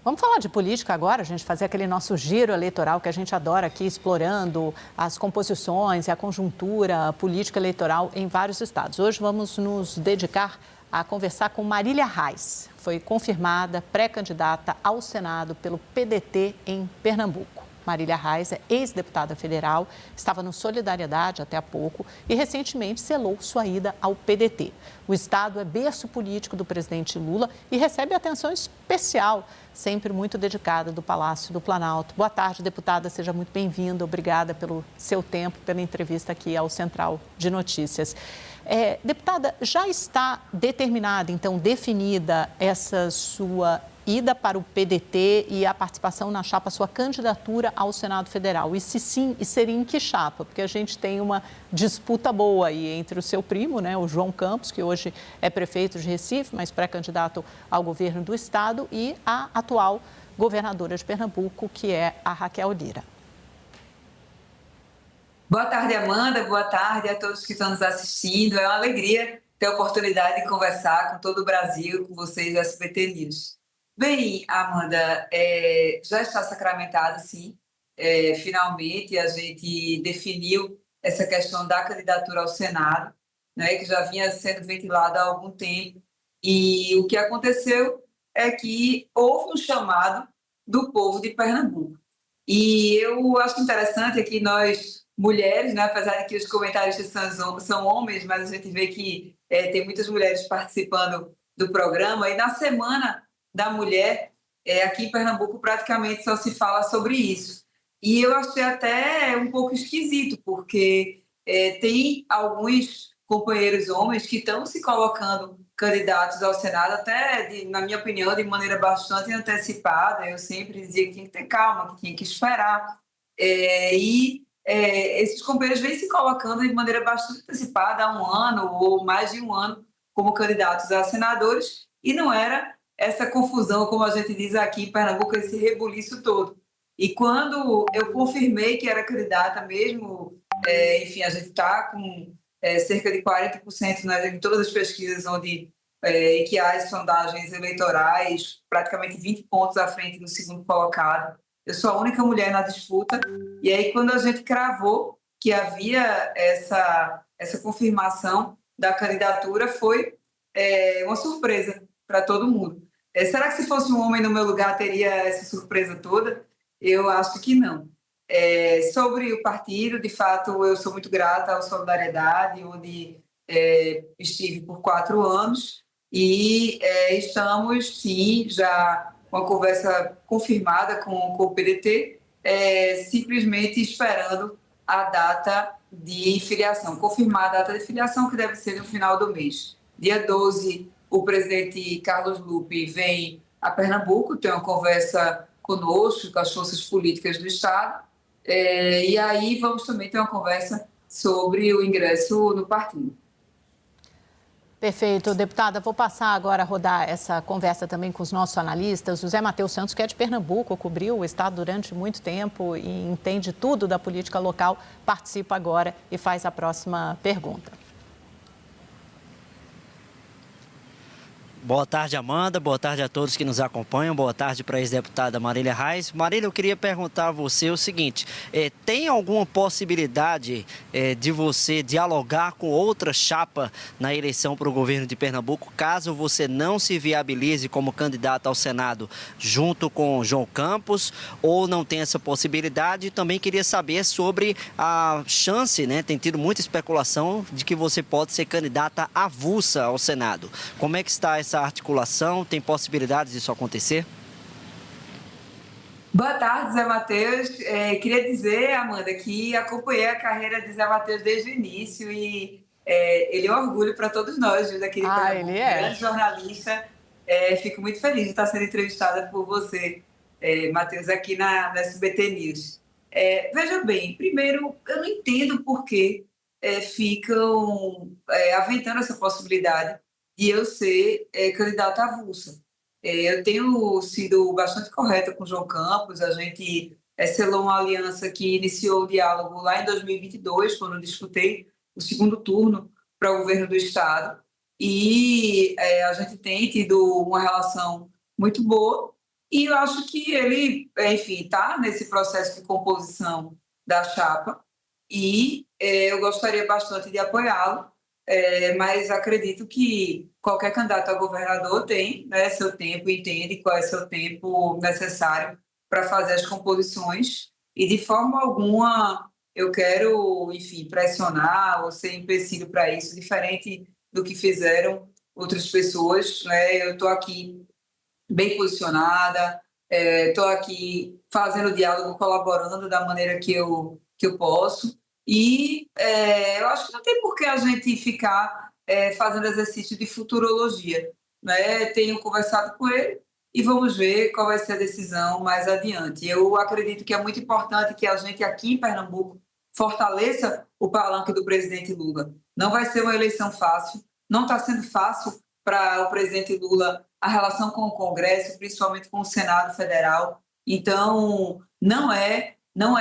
Vamos falar de política agora, a gente fazer aquele nosso giro eleitoral que a gente adora aqui, explorando as composições e a conjuntura política eleitoral em vários estados. Hoje vamos nos dedicar a conversar com Marília Reis. Foi confirmada pré-candidata ao Senado pelo PDT em Pernambuco. Marília Reis é ex-deputada federal, estava no Solidariedade até há pouco e recentemente selou sua ida ao PDT. O estado é berço político do presidente Lula e recebe atenção especial, sempre muito dedicada, do Palácio do Planalto. Boa tarde, deputada, seja muito bem-vinda. Obrigada pelo seu tempo, pela entrevista aqui ao Central de Notícias. Deputada, já está determinada, então, definida essa sua ida para o PDT e a participação na chapa, sua candidatura ao Senado Federal? E se sim, e seria em que chapa? Porque a gente tem uma disputa boa aí entre o seu primo, né, o João Campos, que hoje é prefeito de Recife, mas pré-candidato ao governo do estado, e a atual governadora de Pernambuco, que é a Raquel Lira. Boa tarde, Amanda. Boa tarde a todos que estão nos assistindo. É uma alegria ter a oportunidade de conversar com todo o Brasil, com vocês do SBT News. Bem, Amanda, já está sacramentado, sim. Finalmente, a gente definiu essa questão da candidatura ao Senado, né, que já vinha sendo ventilada há algum tempo. E o que aconteceu é que houve um chamado do povo de Pernambuco. E eu acho interessante que nós, mulheres, né, apesar de que os comentaristas são homens, mas a gente vê que tem muitas mulheres participando do programa. E na Semana da Mulher, aqui em Pernambuco, praticamente só se fala sobre isso. E eu achei até um pouco esquisito, porque tem alguns companheiros homens que estão se colocando candidatos ao Senado, até, na minha opinião, de maneira bastante antecipada. Eu sempre dizia que tinha que ter calma, que tinha que esperar. Esses companheiros vêm se colocando de maneira bastante antecipada, há um ano ou mais de um ano, como candidatos a senadores, e não era essa confusão, como a gente diz aqui em Pernambuco, esse rebuliço todo. E quando eu confirmei que era candidata mesmo, enfim, a gente está com cerca de 40%, né, em todas as pesquisas em que há as sondagens eleitorais, praticamente 20 pontos à frente do segundo colocado. Eu sou a única mulher na disputa. E aí, quando a gente cravou que havia essa confirmação da candidatura, foi uma surpresa para todo mundo. Será que se fosse um homem no meu lugar teria essa surpresa toda? Eu acho que não. Sobre o partido, de fato, eu sou muito grata ao Solidariedade, onde estive por 4 anos, e estamos, sim, já com a conversa confirmada com o PDT, simplesmente esperando a data de filiação, confirmar a data de filiação, que deve ser no final do mês. Dia 12, o presidente Carlos Lupe vem a Pernambuco, tem uma conversa conosco, com as forças políticas do Estado, e aí vamos também ter uma conversa sobre o ingresso no partido. Perfeito, deputada. Vou passar agora a rodar essa conversa também com os nossos analistas. O José Matheus Santos, que é de Pernambuco, cobriu o estado durante muito tempo e entende tudo da política local, participa agora e faz a próxima pergunta. Boa tarde, Amanda. Boa tarde a todos que nos acompanham. Boa tarde para a ex-deputada Marília Reis. Marília, eu queria perguntar a você o seguinte: tem alguma possibilidade de você dialogar com outra chapa na eleição para o governo de Pernambuco, caso você não se viabilize como candidata ao Senado junto com João Campos, ou não tem essa possibilidade? Também queria saber sobre a chance, né? Tem tido muita especulação de que você pode ser candidata avulsa ao Senado. Como é que está essa articulação? Tem possibilidades disso acontecer? Boa tarde, Zé Matheus. Queria dizer, Amanda, que acompanhei a carreira de Zé Matheus desde o início e ele é um orgulho para todos nós, daqui de Pernambuco, Ele é. Grande jornalista. Fico muito feliz de estar sendo entrevistada por você, Matheus, aqui na SBT News. Veja bem, primeiro, eu não entendo por que ficam aventando essa possibilidade de eu ser candidata avulsa. Eu tenho sido bastante correta com o João Campos. A gente selou uma aliança que iniciou o diálogo lá em 2022, quando eu disputei o segundo turno para o governo do Estado. E a gente tem tido uma relação muito boa. E eu acho que ele, enfim, está nesse processo de composição da chapa e eu gostaria bastante de apoiá-lo, mas acredito que qualquer candidato a governador tem, né, seu tempo, entende qual é seu tempo necessário para fazer as composições e de forma alguma eu quero, enfim, pressionar ou ser empecilho para isso, diferente do que fizeram outras pessoas, né? Eu estou aqui bem posicionada, estou aqui fazendo diálogo, colaborando da maneira que eu posso. E eu acho que não tem por que a gente ficar fazendo exercício de futurologia. Né? Tenho conversado com ele e vamos ver qual vai ser a decisão mais adiante. Eu acredito que é muito importante que a gente aqui em Pernambuco fortaleça o palanque do presidente Lula. Não vai ser uma eleição fácil, não está sendo fácil para o presidente Lula a relação com o Congresso, principalmente com o Senado Federal. Então, não é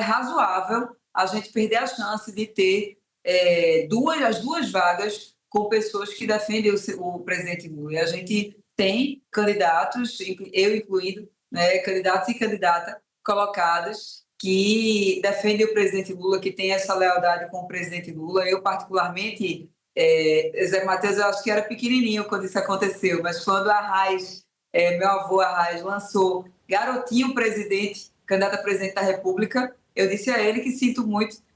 razoável a gente perder a chance de ter as duas vagas com pessoas que defendem o presidente Lula. E a gente tem candidatos, eu incluído, né, candidatos e candidata colocadas que defendem o presidente Lula, que tem essa lealdade com o presidente Lula. Eu, particularmente, Zé Matheus, eu acho que era pequenininho quando isso aconteceu, mas quando a Arraes, meu avô Arraes, lançou Garotinho Presidente, candidato a presidente da República, eu disse a ele que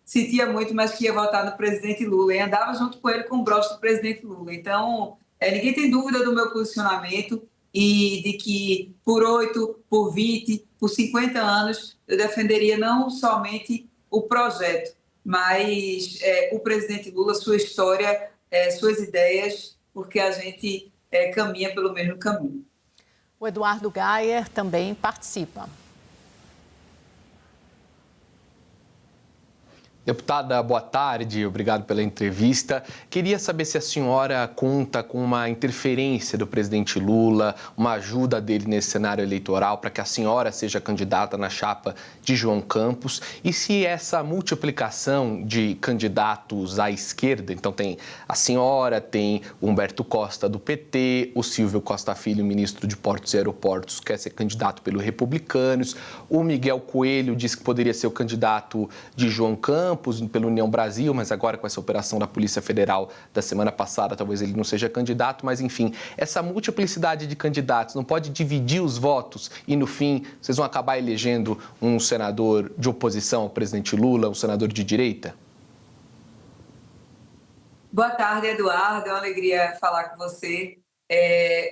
sentia muito, mas que ia votar no presidente Lula, e andava junto com ele com o broche do presidente Lula. Então, ninguém tem dúvida do meu posicionamento e de que por 8, por 20, por 50 anos, eu defenderia não somente o projeto, mas o presidente Lula, sua história, suas ideias, porque a gente caminha pelo mesmo caminho. O Eduardo Gayer também participa. Deputada, boa tarde, obrigado pela entrevista. Queria saber se a senhora conta com uma interferência do presidente Lula, uma ajuda dele nesse cenário eleitoral para que a senhora seja candidata na chapa de João Campos e se essa multiplicação de candidatos à esquerda, então tem a senhora, tem o Humberto Costa do PT, o Silvio Costa Filho, ministro de Portos e Aeroportos, quer ser candidato pelos Republicanos, o Miguel Coelho diz que poderia ser o candidato de João Campos, pela União Brasil, mas agora com essa operação da Polícia Federal da semana passada, talvez ele não seja candidato, mas enfim, essa multiplicidade de candidatos não pode dividir os votos e no fim vocês vão acabar elegendo um senador de oposição ao presidente Lula, um senador de direita? Boa tarde, Eduardo, é uma alegria falar com você.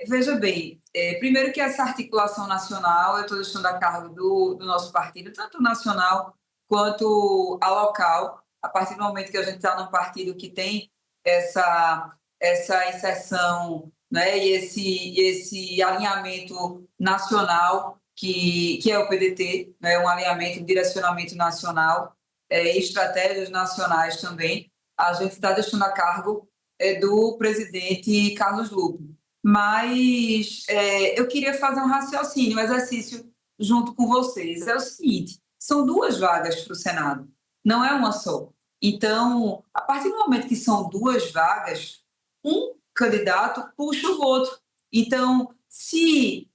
Veja bem, primeiro que essa articulação nacional, eu estou deixando a cargo do nosso partido, tanto nacional quanto a local, a partir do momento que a gente está num partido que tem essa inserção, né, e esse alinhamento nacional que é o PDT, né, um alinhamento, um direcionamento nacional, estratégias nacionais também, a gente está deixando a cargo do presidente Carlos Lupe. Mas eu queria fazer um raciocínio, um exercício junto com vocês. É o seguinte, são duas vagas para o Senado, não é uma só. Então, a partir do momento que são duas vagas, um candidato puxa o outro. Então, se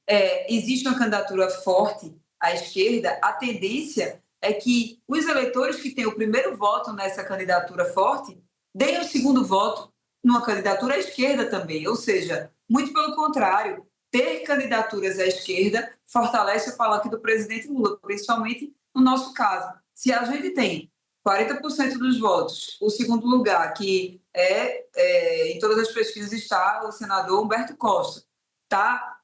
existe uma candidatura forte à esquerda, a tendência é que os eleitores que têm o primeiro voto nessa candidatura forte deem o segundo voto numa candidatura à esquerda também. Ou seja, muito pelo contrário, ter candidaturas à esquerda fortalece o palanque do presidente Lula, principalmente no nosso caso. Se a gente tem 40% dos votos, o segundo lugar, que em todas as pesquisas está o senador Humberto Costa, está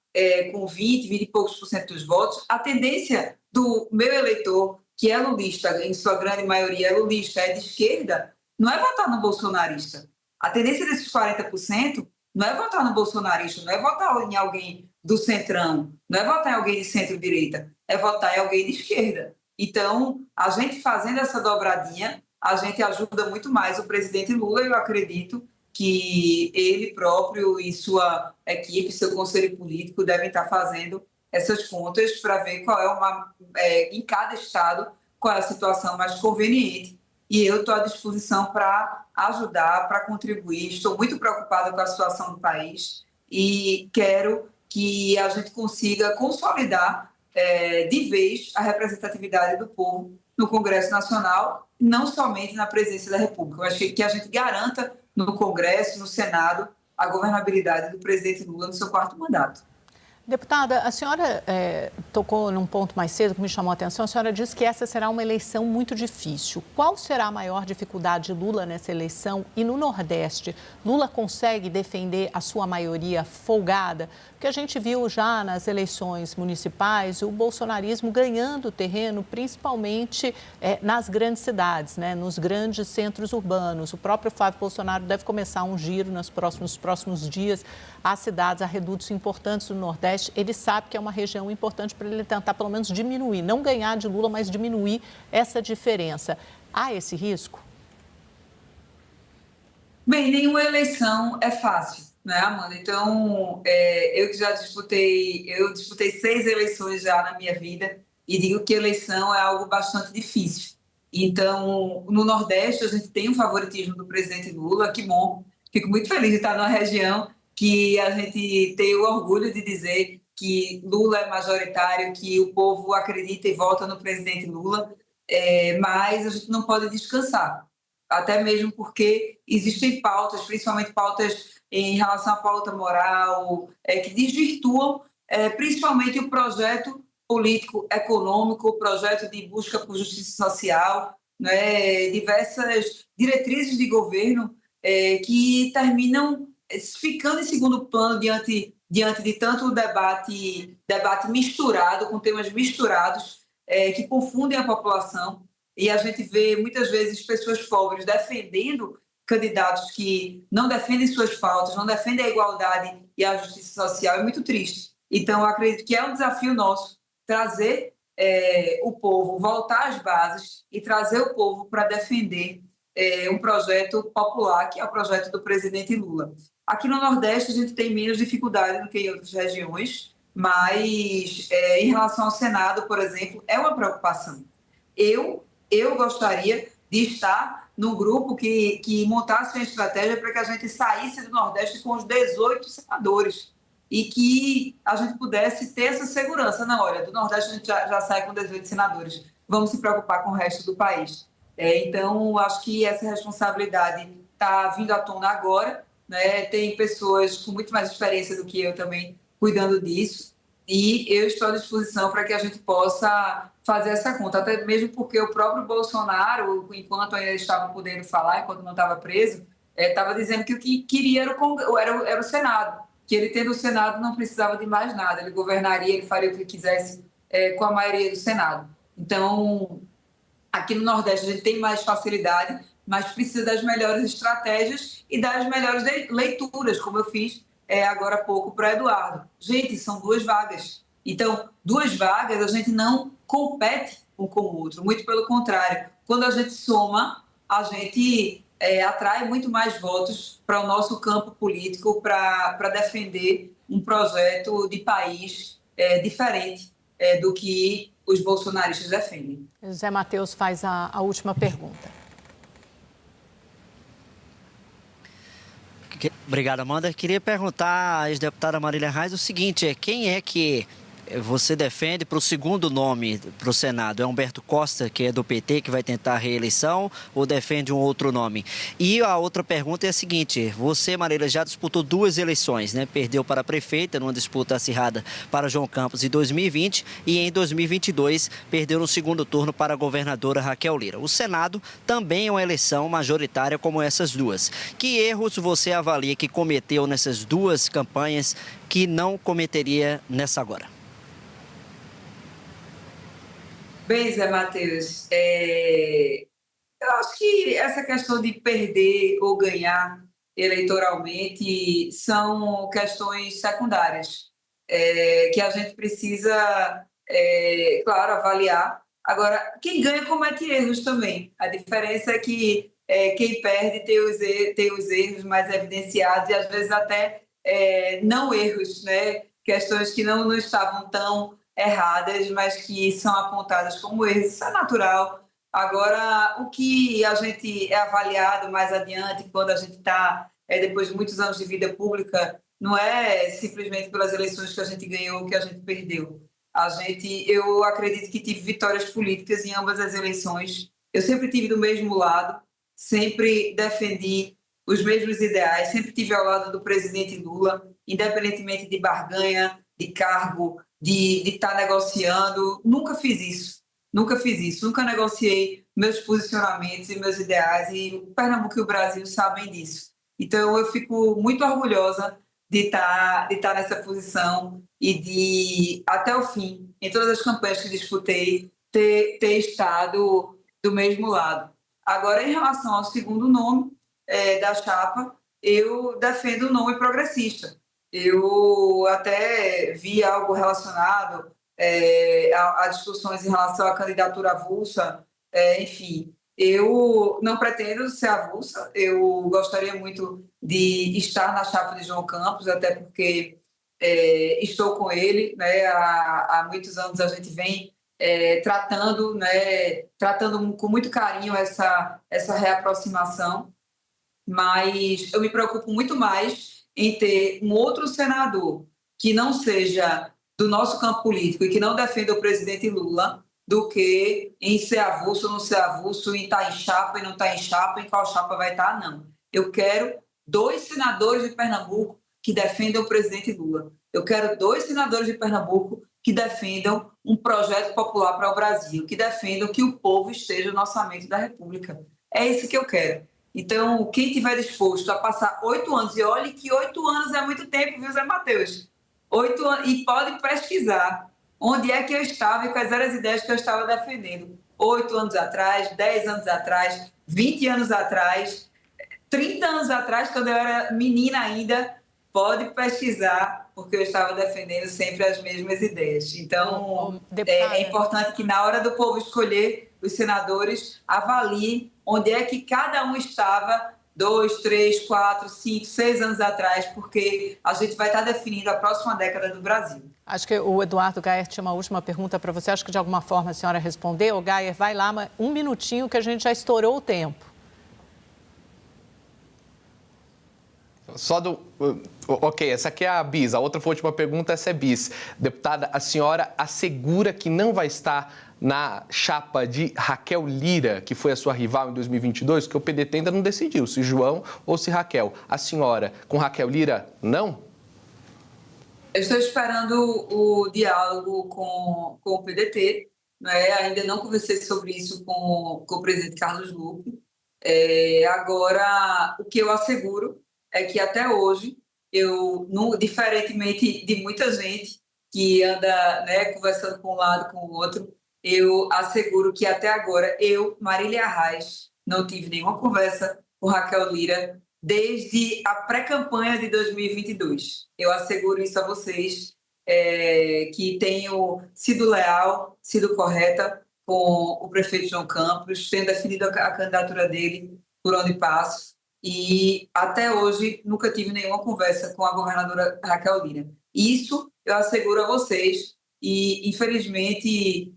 com 20 e poucos por cento dos votos, a tendência do meu eleitor, que é lulista, em sua grande maioria é lulista, é de esquerda, não é votar no bolsonarista. A tendência desses 40% não é votar no bolsonarista, não é votar em alguém do centrão, não é votar em alguém de centro-direita, é votar em alguém de esquerda. Então, a gente fazendo essa dobradinha, a gente ajuda muito mais o presidente Lula, e eu acredito que ele próprio e sua equipe, seu conselho político, devem estar fazendo essas contas para ver qual em cada estado, qual é a situação mais conveniente. E eu estou à disposição para ajudar, para contribuir. Estou muito preocupada com a situação do país e quero que a gente consiga consolidar de vez a representatividade do povo no Congresso Nacional, não somente na presidência da República. Eu acho que a gente garanta no Congresso, no Senado, a governabilidade do presidente Lula no seu 4º mandato. Deputada, a senhora tocou num ponto mais cedo que me chamou a atenção. A senhora disse que essa será uma eleição muito difícil. Qual será a maior dificuldade de Lula nessa eleição? E no Nordeste, Lula consegue defender a sua maioria folgada? Porque a gente viu já nas eleições municipais o bolsonarismo ganhando terreno, principalmente nas grandes cidades, né? Nos grandes centros urbanos. O próprio Flávio Bolsonaro deve começar um giro nos próximos dias às cidades, a redutos importantes do Nordeste. Ele sabe que é uma região importante para ele tentar, pelo menos, diminuir, não ganhar de Lula, mas diminuir essa diferença. Há esse risco? Bem, nenhuma eleição é fácil, né, Amanda? Então, eu que já disputei 6 eleições já na minha vida e digo que eleição é algo bastante difícil. Então, no Nordeste, a gente tem um favoritismo do presidente Lula, que bom. Fico muito feliz de estar numa região que a gente tem o orgulho de dizer que Lula é majoritário, que o povo acredita e vota no presidente Lula, mas a gente não pode descansar, até mesmo porque existem pautas, principalmente pautas em relação à pauta moral, que desvirtuam principalmente o projeto político-econômico, o projeto de busca por justiça social, né, diversas diretrizes de governo que terminam ficando em segundo plano diante de tanto debate misturado, com temas misturados, que confundem a população. E a gente vê, muitas vezes, pessoas pobres defendendo candidatos que não defendem suas pautas, não defendem a igualdade e a justiça social. É muito triste. Então, eu acredito que é um desafio nosso trazer o povo, voltar às bases e trazer o povo para defender um projeto popular, que é o projeto do presidente Lula. Aqui no Nordeste, a gente tem menos dificuldade do que em outras regiões, mas em relação ao Senado, por exemplo, é uma preocupação. Eu gostaria de estar num grupo que montasse uma estratégia para que a gente saísse do Nordeste com os 18 senadores e que a gente pudesse ter essa segurança. Não, olha, do Nordeste a gente já sai com 18 senadores, vamos se preocupar com o resto do país. Então, acho que essa responsabilidade está vindo à tona agora, né? Tem pessoas com muito mais experiência do que eu também cuidando disso, e eu estou à disposição para que a gente possa fazer essa conta, até mesmo porque o próprio Bolsonaro, enquanto ainda estava podendo falar, enquanto não estava preso, estava dizendo que o que queria era o Senado, que ele tendo o Senado não precisava de mais nada, ele governaria, ele faria o que quisesse com a maioria do Senado. Então, aqui no Nordeste a gente tem mais facilidade, mas precisa das melhores estratégias e das melhores leituras, como eu fiz agora há pouco para Eduardo. Gente, são 2 vagas. Então, 2 vagas a gente não compete um com o outro, muito pelo contrário. Quando a gente soma, a gente atrai muito mais votos para o nosso campo político para defender um projeto de país diferente do que os bolsonaristas defendem. José Matheus faz a última pergunta. Obrigado, Amanda. Queria perguntar à ex-deputada Marília Reis o seguinte, quem é que você defende para o segundo nome para o Senado? É Humberto Costa, que é do PT, que vai tentar a reeleição, ou defende um outro nome? E a outra pergunta é a seguinte, você, Marília, já disputou 2 eleições, né? Perdeu para a prefeita numa disputa acirrada para João Campos em 2020 e em 2022 perdeu no segundo turno para a governadora Raquel Lira. O Senado também é uma eleição majoritária como essas 2. Que erros você avalia que cometeu nessas 2 campanhas que não cometeria nessa agora? Bem, Zé Matheus, eu acho que essa questão de perder ou ganhar eleitoralmente são questões secundárias, que a gente precisa, claro, avaliar. Agora, quem ganha comete erros também. A diferença é que quem perde tem os erros mais evidenciados e, às vezes, até não erros, né? Questões que não estavam tão erradas, mas que são apontadas como erros. Isso é natural. Agora, o que a gente é avaliado mais adiante, quando a gente está, depois de muitos anos de vida pública, não é simplesmente pelas eleições que a gente ganhou ou que a gente perdeu. Eu acredito que tive vitórias políticas em ambas as eleições. Eu sempre tive do mesmo lado, sempre defendi os mesmos ideais, sempre tive ao lado do presidente Lula, independentemente de barganha, de cargo, de estar negociando. Nunca fiz isso, nunca negociei meus posicionamentos e meus ideais, e o Pernambuco e o Brasil sabem disso. Então, eu fico muito orgulhosa de estar nessa posição e de, até o fim, em todas as campanhas que disputei, ter estado do mesmo lado. Agora, em relação ao segundo nome da chapa, eu defendo o nome progressista. Eu até vi algo relacionado a discussões em relação à candidatura avulsa, enfim. Eu não pretendo ser avulsa, eu gostaria muito de estar na chapa de João Campos, até porque estou com ele, né? Há muitos anos a gente vem tratando com muito carinho essa reaproximação, mas eu me preocupo muito mais em ter um outro senador que não seja do nosso campo político e que não defenda o presidente Lula, do que em ser avulso ou não ser avulso, em estar em chapa e não estar em chapa, em qual chapa vai estar, não. Eu quero 2 senadores de Pernambuco que defendam o presidente Lula. Eu quero 2 senadores de Pernambuco que defendam um projeto popular para o Brasil, que defendam que o povo esteja no orçamento da República. É isso que eu quero. Então, quem estiver disposto a passar 8 anos, e olhe que 8 anos é muito tempo, viu, Zé Matheus? 8 anos, e pode pesquisar onde é que eu estava e quais eram as ideias que eu estava defendendo. 8 anos atrás, 10 anos atrás, 20 anos atrás, 30 anos atrás, quando eu era menina ainda, pode pesquisar, porque eu estava defendendo sempre as mesmas ideias. Então, é importante que na hora do povo escolher os senadores, avalie onde é que cada um estava 2, 3, 4, 5, 6 anos atrás, porque a gente vai estar definindo a próxima década do Brasil. Acho que o Eduardo Gayer tinha uma última pergunta para você. Acho que de alguma forma a senhora respondeu. Gayer, vai lá, mas um minutinho que a gente já estourou o tempo. Só do... Ok, essa aqui é a bis. A outra foi a última pergunta, essa é bis. Deputada, a senhora assegura que não vai estar na chapa de Raquel Lira, que foi a sua rival em 2022, que o PDT ainda não decidiu se João ou se Raquel. A senhora, com Raquel Lira, não? Eu estou esperando o diálogo com o PDT, né? Ainda não conversei sobre isso com o presidente Carlos Lupe. Agora, o que eu asseguro é que até hoje, diferentemente de muita gente que anda, né, conversando com um lado com o outro, eu asseguro que até agora Marília Reis, não tive nenhuma conversa com Raquel Lira desde a pré-campanha de 2022. Eu asseguro isso a vocês, que tenho sido leal, sido correta com o prefeito João Campos, tenho definido a candidatura dele por onde passo, e até hoje nunca tive nenhuma conversa com a governadora Raquel Lira. Isso eu asseguro a vocês, e infelizmente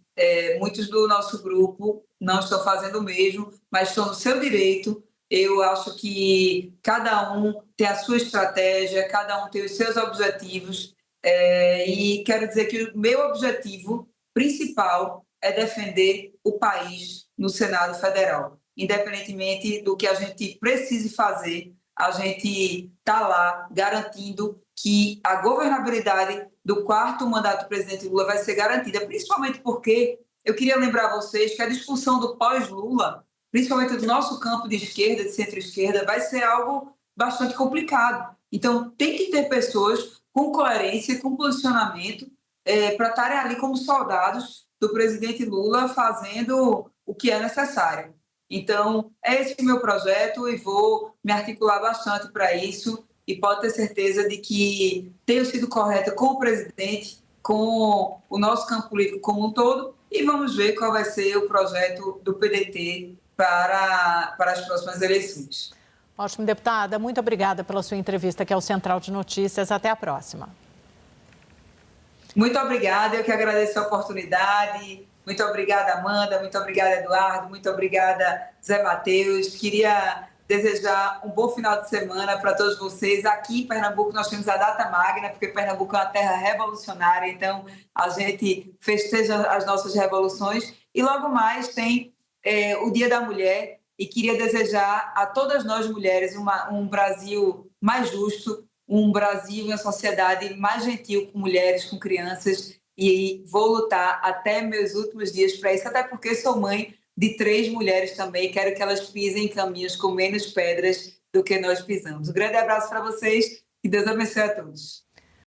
muitos do nosso grupo não estão fazendo o mesmo, mas estão no seu direito. Eu acho que cada um tem a sua estratégia, cada um tem os seus objetivos, e quero dizer que o meu objetivo principal é defender o país no Senado Federal. Independentemente do que a gente precise fazer, a gente está lá garantindo que a governabilidade do 4º mandato do presidente Lula vai ser garantida, principalmente porque eu queria lembrar a vocês que a discussão do pós-Lula, principalmente do nosso campo de esquerda, de centro-esquerda, vai ser algo bastante complicado. Então, tem que ter pessoas com coerência, com posicionamento, para estarem ali como soldados do presidente Lula fazendo o que é necessário. Então, é esse o meu projeto e vou me articular bastante para isso, e pode ter certeza de que tenho sido correta com o presidente, com o nosso campo político como um todo, e vamos ver qual vai ser o projeto do PDT para as próximas eleições. Ótimo, deputada. Muito obrigada pela sua entrevista aqui ao Central de Notícias. Até a próxima. Muito obrigada, eu que agradeço a oportunidade. Muito obrigada, Amanda. Muito obrigada, Eduardo. Muito obrigada, Zé Matheus. Queria desejar um bom final de semana para todos vocês. Aqui em Pernambuco nós temos a data magna, porque Pernambuco é uma terra revolucionária, então a gente festeja as nossas revoluções. E logo mais tem o Dia da Mulher, e queria desejar a todas nós mulheres um Brasil mais justo, um Brasil e uma sociedade mais gentil com mulheres, com crianças, e vou lutar até meus últimos dias para isso, até porque sou mãe de 3 mulheres também, quero que elas pisem em caminhos com menos pedras do que nós pisamos. Um grande abraço para vocês e Deus abençoe a todos.